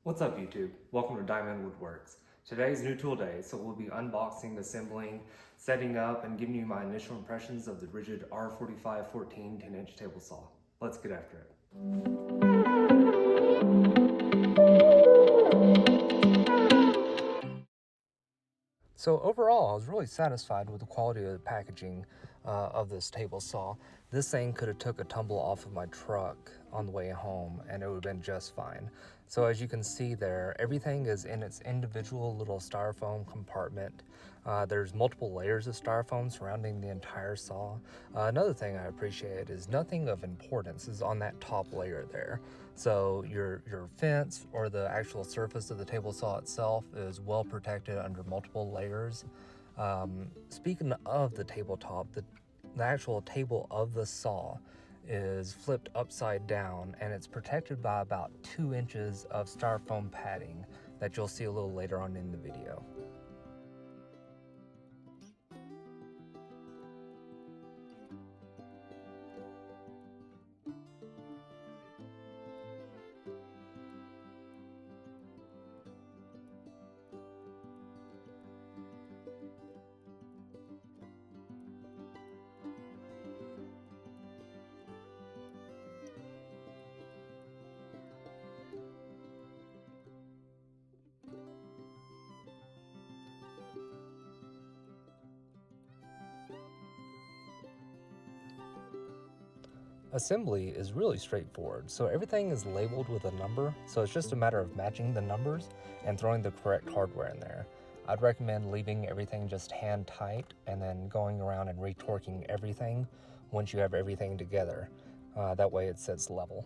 What's up YouTube? Welcome to Diamond Woodworks. Today is new tool day, so we'll be unboxing, assembling, setting up, and giving you my initial impressions of the Ridgid R4514 10-inch table saw. Let's get after it. So overall, I was really satisfied with the quality of the packaging of this table saw. This thing could have took a tumble off of my truck on the way home and it would have been just fine. So as you can see there, everything is in its individual little styrofoam compartment. There's multiple layers of styrofoam surrounding the entire saw. Another thing I appreciate is nothing of importance is on that top layer there. So your fence or the actual surface of the table saw itself is well protected under multiple layers. Speaking of the tabletop, the actual table of the saw is flipped upside down and it's protected by about 2 inches of styrofoam padding that you'll see a little later on in the video. Assembly is really straightforward, so everything is labeled with a number, so it's just a matter of matching the numbers and throwing the correct hardware in there. I'd recommend leaving everything just hand tight and then going around and retorquing everything once you have everything together. That way it sits level.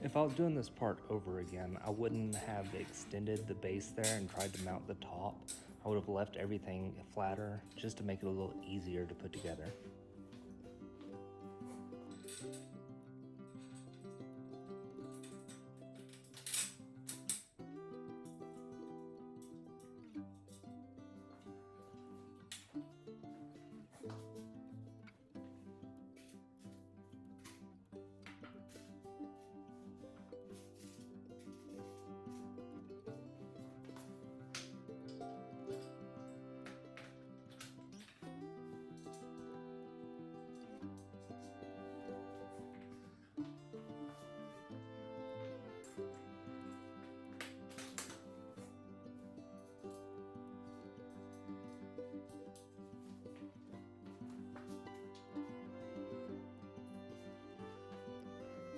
If I was doing this part over again, I wouldn't have extended the base there and tried to mount the top. I would have left everything flatter just to make it a little easier to put together.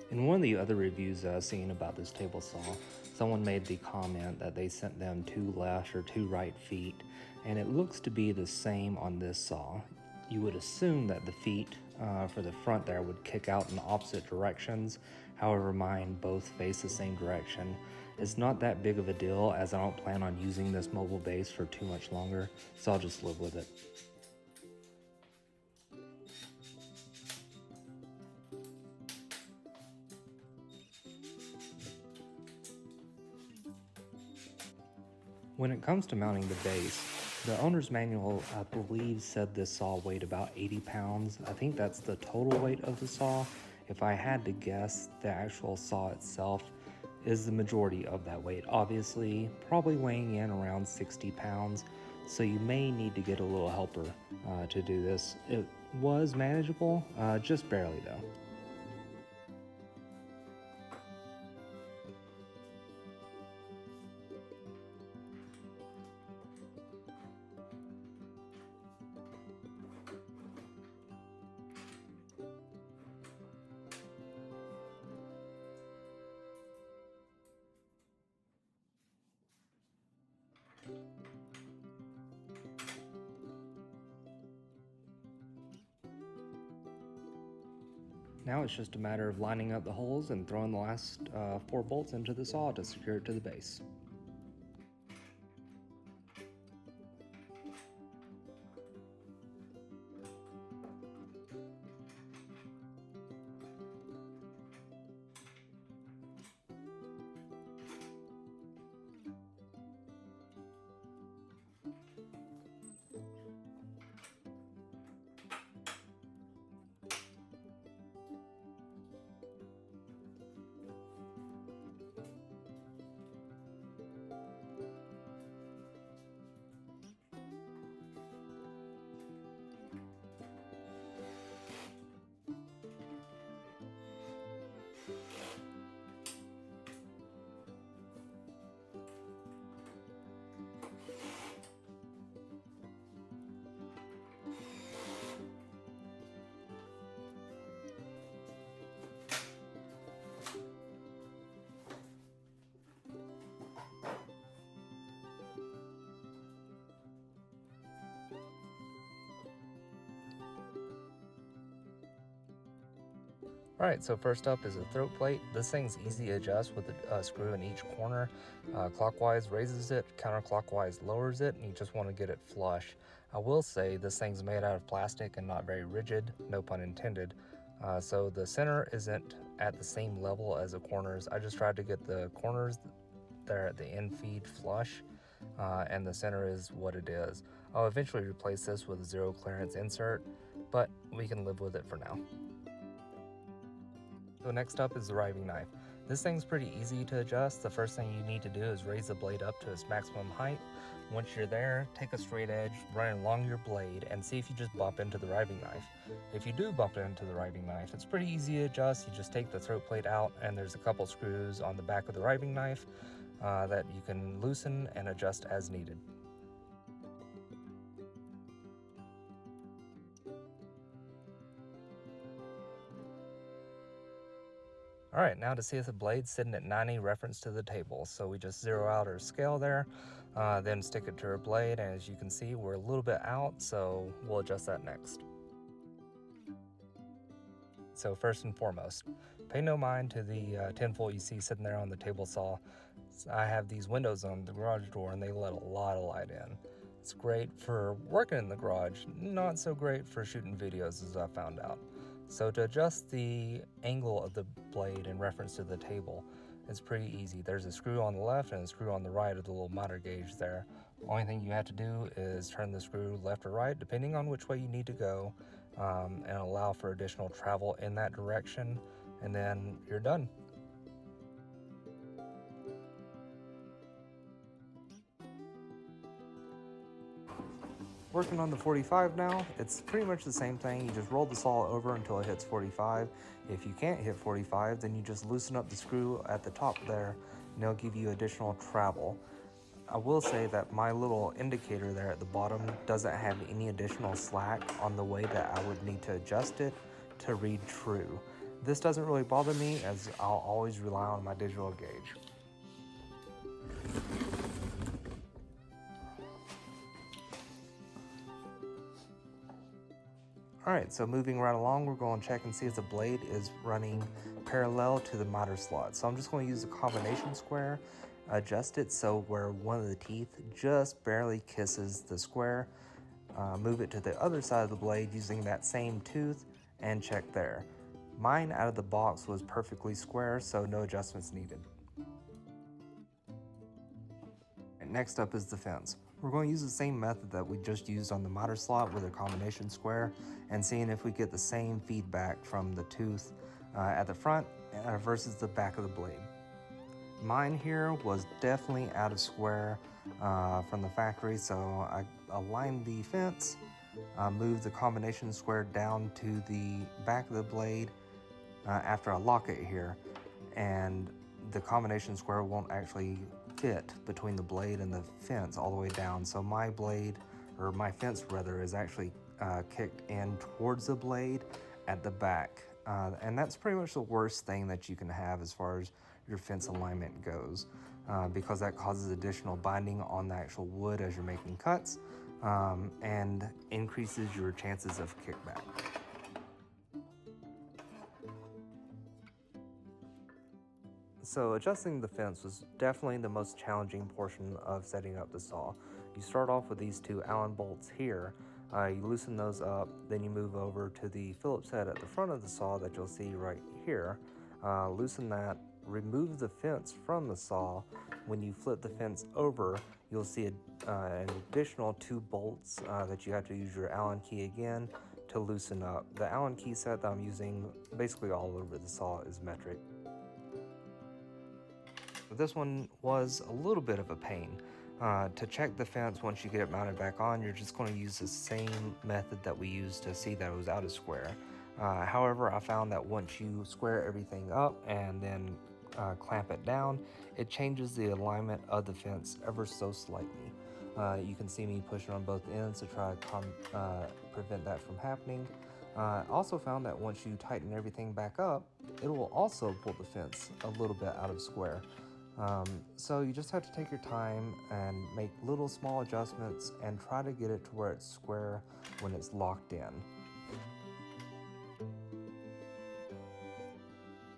In one of the other reviews I've seen about this table saw, someone made the comment that they sent them 2 left or 2 right feet, and it looks to be the same on this saw. You would assume that the feet for the front there would kick out in opposite directions. However, mine both face the same direction. It's not that big of a deal as I don't plan on using this mobile base for too much longer, so I'll just live with it. When it comes to mounting the base, the owner's manual, I believe, said this saw weighed about 80 pounds. I think that's the total weight of the saw. If I had to guess, the actual saw itself is the majority of that weight. Obviously, probably weighing in around 60 pounds, so you may need to get a little helper to do this. It was manageable, just barely though. Now it's just a matter of lining up the holes and throwing the last 4 bolts into the saw to secure it to the base. Alright, so first up is a throat plate. This thing's easy to adjust with a screw in each corner. Clockwise raises it, counterclockwise lowers it, and you just want to get it flush. I will say this thing's made out of plastic and not very rigid, no pun intended. So the center isn't at the same level as the corners. I just tried to get the corners there at the end feed flush, and the center is what it is. I'll eventually replace this with a zero clearance insert, but we can live with it for now. So next up is the riving knife. This thing's pretty easy to adjust. The first thing you need to do is raise the blade up to its maximum height. Once you're there, take a straight edge, run it along your blade, and see if you just bump into the riving knife. If you do bump into the riving knife, it's pretty easy to adjust. You just take the throat plate out, and there's a couple screws on the back of the riving knife that you can loosen and adjust as needed. Alright, now to see if the blade's sitting at 90 reference to the table. So we just zero out our scale there, then stick it to our blade, and as you can see we're a little bit out, so we'll adjust that next. So first and foremost, pay no mind to the tinfoil you see sitting there on the table saw. I have these windows on the garage door and they let a lot of light in. It's great for working in the garage, not so great for shooting videos as I found out. So to adjust the angle of the blade in reference to the table, it's pretty easy. There's a screw on the left and a screw on the right of the little miter gauge there. The only thing you have to do is turn the screw left or right, depending on which way you need to go, and allow for additional travel in that direction, and then you're done. Working on the 45 now, it's pretty much the same thing. You just roll the saw over until it hits 45. If you can't hit 45, then you just loosen up the screw at the top there, and it'll give you additional travel. I will say that my little indicator there at the bottom doesn't have any additional slack on the way that I would need to adjust it to read true. This doesn't really bother me, as I'll always rely on my digital gauge. Alright, so moving right along, we're going to check and see if the blade is running parallel to the miter slot. So I'm just going to use the combination square, adjust it so where one of the teeth just barely kisses the square, move it to the other side of the blade using that same tooth, and check there. Mine out of the box was perfectly square, so no adjustments needed. Next up is the fence. We're going to use the same method that we just used on the miter slot with a combination square, and seeing if we get the same feedback from the tooth at the front versus the back of the blade. Mine here was definitely out of square from the factory, so I aligned the fence, moved the combination square down to the back of the blade after I lock it here, and the combination square won't actually fit between the blade and the fence all the way down. So my blade, or my fence rather, is actually kicked in towards the blade at the back. And that's pretty much the worst thing that you can have as far as your fence alignment goes, because that causes additional binding on the actual wood as you're making cuts, and increases your chances of kickback. So adjusting the fence was definitely the most challenging portion of setting up the saw. You start off with these two Allen bolts here. You loosen those up, then you move over to the Phillips head at the front of the saw that you'll see right here. Loosen that, remove the fence from the saw. When you flip the fence over, you'll see an additional 2 bolts that you have to use your Allen key again to loosen up. The Allen key set that I'm using basically all over the saw is metric. This one was a little bit of a pain. To check the fence once you get it mounted back on, you're just going to use the same method that we used to see that it was out of square. However, I found that once you square everything up and then clamp it down, it changes the alignment of the fence ever so slightly. You can see me pushing on both ends to try to prevent that from happening. I also found that once you tighten everything back up, it will also pull the fence a little bit out of square. So you just have to take your time and make little small adjustments and try to get it to where it's square when it's locked in.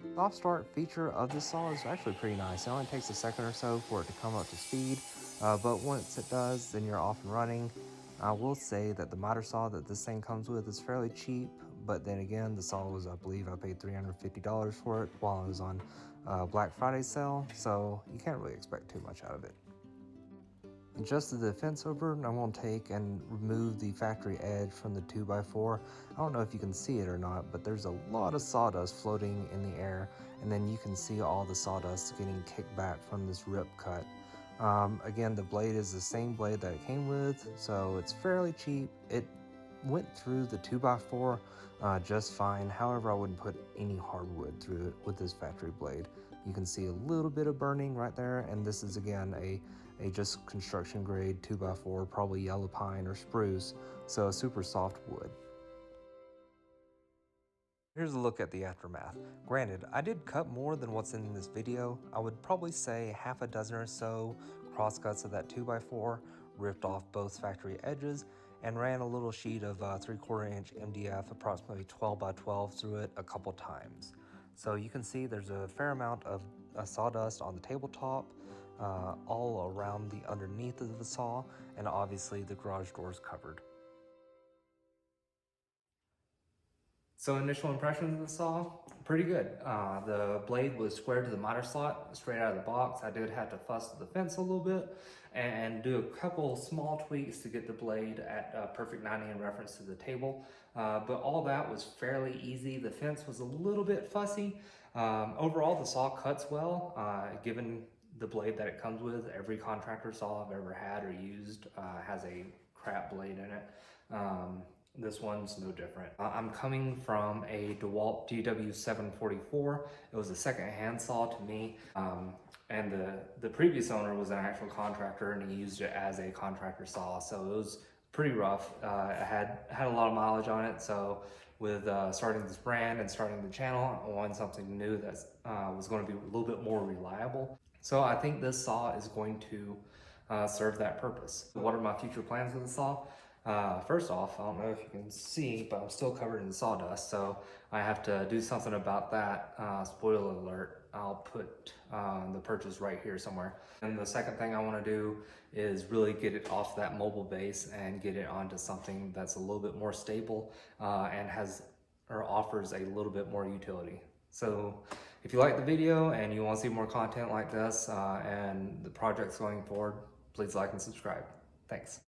The soft start feature of this saw is actually pretty nice. It only takes a second or so for it to come up to speed, but once it does, then you're off and running. I will say that the miter saw that this thing comes with is fairly cheap, but then again, the saw was, I believe I paid $350 for it while I was on Black Friday sale, so you can't really expect too much out of it. Adjusted the fence over, and I'm going to take and remove the factory edge from the 2x4. I don't know if you can see it or not, but there's a lot of sawdust floating in the air, and then you can see all the sawdust getting kicked back from this rip cut. Again, the blade is the same blade that it came with, so it's fairly cheap. It went through the 2x4 just fine. However, I wouldn't put any hardwood through it with this factory blade. You can see a little bit of burning right there, and this is again a just construction grade 2x4, probably yellow pine or spruce, so a super soft wood. Here's a look at the aftermath. Granted, I did cut more than what's in this video. I would probably say half a dozen or so cross cuts of that 2x4, ripped off both factory edges, and ran a little sheet of 3/4 inch MDF, approximately 12x12, through it a couple times. So you can see there's a fair amount of sawdust on the tabletop, all around the underneath of the saw, and obviously the garage doors covered. So initial impressions of the saw, pretty good. The blade was squared to the miter slot straight out of the box. I did have to fuss with the fence a little bit and do a couple small tweaks to get the blade at perfect 90 in reference to the table. But all that was fairly easy. The fence was a little bit fussy. Overall, the saw cuts well, given the blade that it comes with. Every contractor saw I've ever had or used has a crap blade in it. This one's no different. I'm coming from a DeWalt DW744. It was a second-hand saw to me, and the previous owner was an actual contractor, and he used it as a contractor saw, so it was pretty rough. It had a lot of mileage on it, so with starting this brand and starting the channel, I wanted something new that was going to be a little bit more reliable. So I think this saw is going to serve that purpose. What are my future plans with the saw? First off, I don't know if you can see, but I'm still covered in sawdust, so I have to do something about that. Spoiler alert, I'll put the purchase right here somewhere. And the second thing I want to do is really get it off that mobile base and get it onto something that's a little bit more stable and offers a little bit more utility. So if you like the video and you want to see more content like this and the projects going forward, please like and subscribe. Thanks.